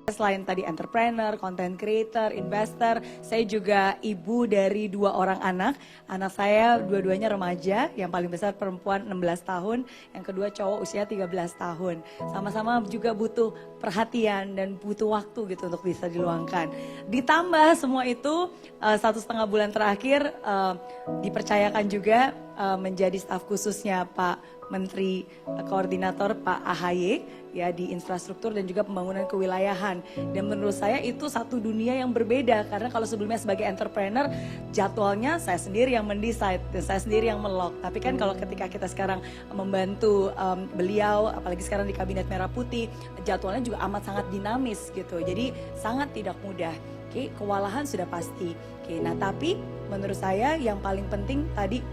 Selain tadi entrepreneur, content creator, investor, saya juga ibu dari 2 orang anak. Anak saya dua-duanya remaja, yang paling besar perempuan 16 tahun, yang kedua cowok usia 13 tahun. Sama-sama juga butuh perhatian dan butuh waktu gitu untuk bisa diluangkan. Ditambah semua itu 1,5 bulan terakhir dipercayakan juga menjadi staf khususnya Pak Menteri Koordinator Pak AHY ya di infrastruktur dan juga pembangunan kewilayahan. Dan menurut saya itu satu dunia yang berbeda, karena kalau sebelumnya sebagai entrepreneur jadwalnya saya sendiri yang mendesain dan saya sendiri yang melok. Tapi kan kalau ketika kita sekarang membantu beliau, apalagi sekarang di Kabinet Merah Putih, jadwalnya juga amat sangat dinamis gitu. Jadi sangat tidak mudah. Oke, kewalahan sudah pasti. Oke, nah tapi menurut saya yang paling penting tadi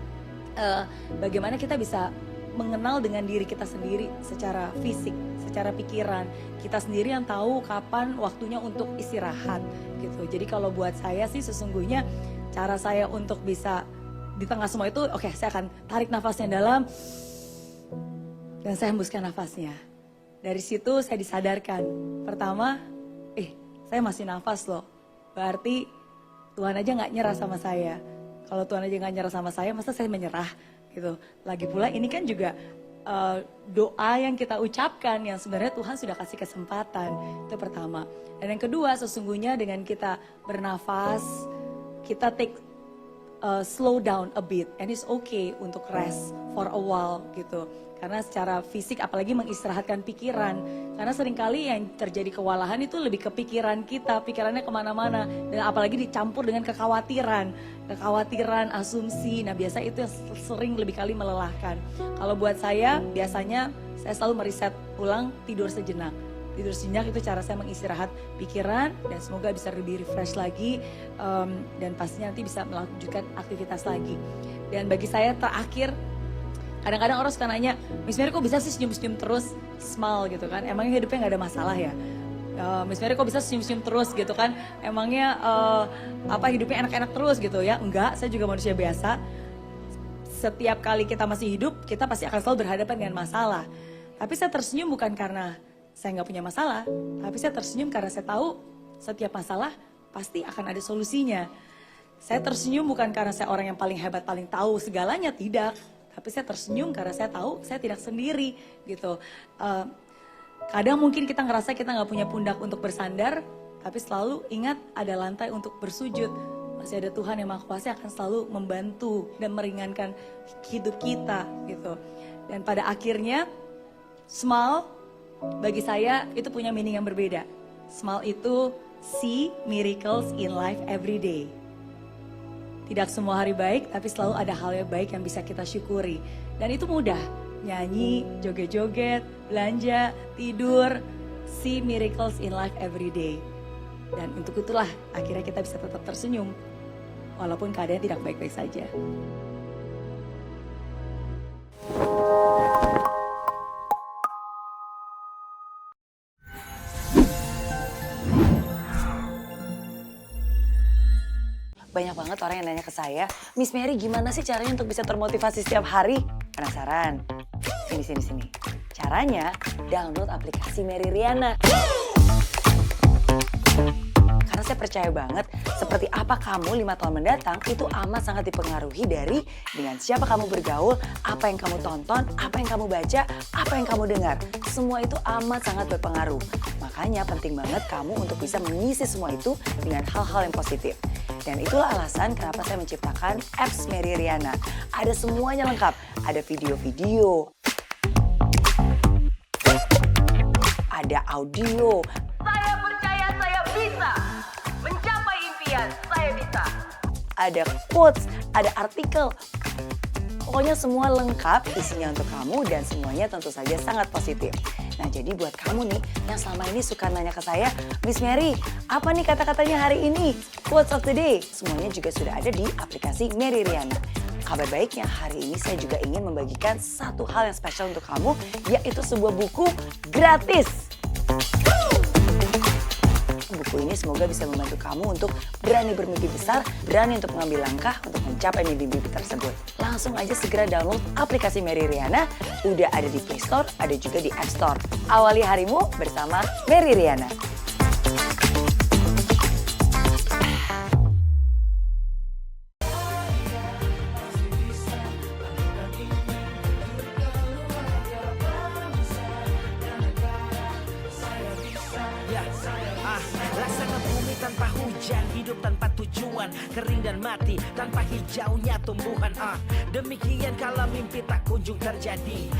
bagaimana kita bisa mengenal dengan diri kita sendiri secara fisik, secara pikiran. Kita sendiri yang tahu kapan waktunya untuk istirahat gitu. Jadi kalau buat saya sih sesungguhnya cara saya untuk bisa di tengah semua itu, oke, saya akan tarik nafasnya dalam dan saya hembuskan nafasnya. Dari situ saya disadarkan, pertama, saya masih nafas loh. Berarti Tuhan aja gak nyerah sama saya. Kalau Tuhan aja gak nyerah sama saya, masa saya menyerah? Gitu. Lagi pula ini kan juga doa yang kita ucapkan yang sebenarnya Tuhan sudah kasih kesempatan. Itu pertama. Dan yang kedua, sesungguhnya dengan kita bernafas, kita take slow down a bit, and it's okay untuk rest for a while gitu. Karena secara fisik apalagi mengistirahatkan pikiran. Karena seringkali yang terjadi kewalahan itu lebih ke pikiran kita, pikirannya kemana-mana. Dan apalagi dicampur dengan kekhawatiran, asumsi. Nah biasa itu yang sering lebih kali melelahkan. Kalau buat saya, biasanya saya selalu meriset ulang, tidur sejenak. Tidur sejenak itu cara saya mengistirahat pikiran dan semoga bisa lebih refresh lagi. Dan pastinya nanti bisa melanjutkan aktivitas lagi. Dan bagi saya terakhir, kadang-kadang orang suka nanya, Miss Mary kok bisa sih senyum-senyum terus, smile gitu kan, emangnya hidupnya gak ada masalah ya? Miss Mary kok bisa senyum-senyum terus gitu kan, emangnya hidupnya enak-enak terus gitu ya? Enggak, saya juga manusia biasa. Setiap kali kita masih hidup, kita pasti akan selalu berhadapan dengan masalah. Tapi saya tersenyum bukan karena saya gak punya masalah, tapi saya tersenyum karena saya tahu setiap masalah pasti akan ada solusinya. Saya tersenyum bukan karena saya orang yang paling hebat, paling tahu segalanya, tidak. Tapi saya tersenyum karena saya tahu saya tidak sendiri gitu. Kadang mungkin kita ngerasa kita nggak punya pundak untuk bersandar, tapi selalu ingat ada lantai untuk bersujud. Masih ada Tuhan yang Maha Kuasa akan selalu membantu dan meringankan hidup kita gitu. Dan pada akhirnya smile bagi saya itu punya meaning yang berbeda. Smile itu see miracles in life every day. Tidak semua hari baik, tapi selalu ada hal yang baik yang bisa kita syukuri. Dan itu mudah, nyanyi, joget-joget, belanja, tidur, see miracles in life every day. Dan untuk itulah akhirnya kita bisa tetap tersenyum, walaupun keadaan tidak baik-baik saja. Banyak banget orang yang nanya ke saya, Miss Mary gimana sih caranya untuk bisa termotivasi setiap hari? Penasaran? Sini. Caranya download aplikasi Mary Riana. Karena saya percaya banget seperti apa kamu 5 tahun mendatang itu amat sangat dipengaruhi dari dengan siapa kamu bergaul, apa yang kamu tonton, apa yang kamu baca, apa yang kamu dengar. Semua itu amat sangat berpengaruh. Makanya penting banget kamu untuk bisa mengisi semua itu dengan hal-hal yang positif. Dan itulah alasan kenapa saya menciptakan apps Mary Riana. Ada semuanya lengkap. Ada video-video, ada audio. Saya percaya saya bisa mencapai impian, saya bisa. Ada quotes, ada artikel. Pokoknya semua lengkap isinya untuk kamu dan semuanya tentu saja sangat positif. Nah jadi buat kamu nih yang selama ini suka nanya ke saya, Miss Mary, apa nih kata-katanya hari ini? Quotes of the day. Semuanya juga sudah ada di aplikasi Mary Riana. Kabar baiknya hari ini saya juga ingin membagikan satu hal yang spesial untuk kamu, yaitu sebuah buku gratis. Buku ini semoga bisa membantu kamu untuk berani bermimpi besar, berani untuk mengambil langkah untuk mencapai mimpi-mimpi tersebut. Langsung aja segera download aplikasi Mary Riana, udah ada di Play Store, ada juga di App Store. Awali harimu bersama Mary Riana. hujan, hidup tanpa tujuan, kering dan mati tanpa hijaunya tumbuhan. Demikian kalau mimpi tak kunjung terjadi.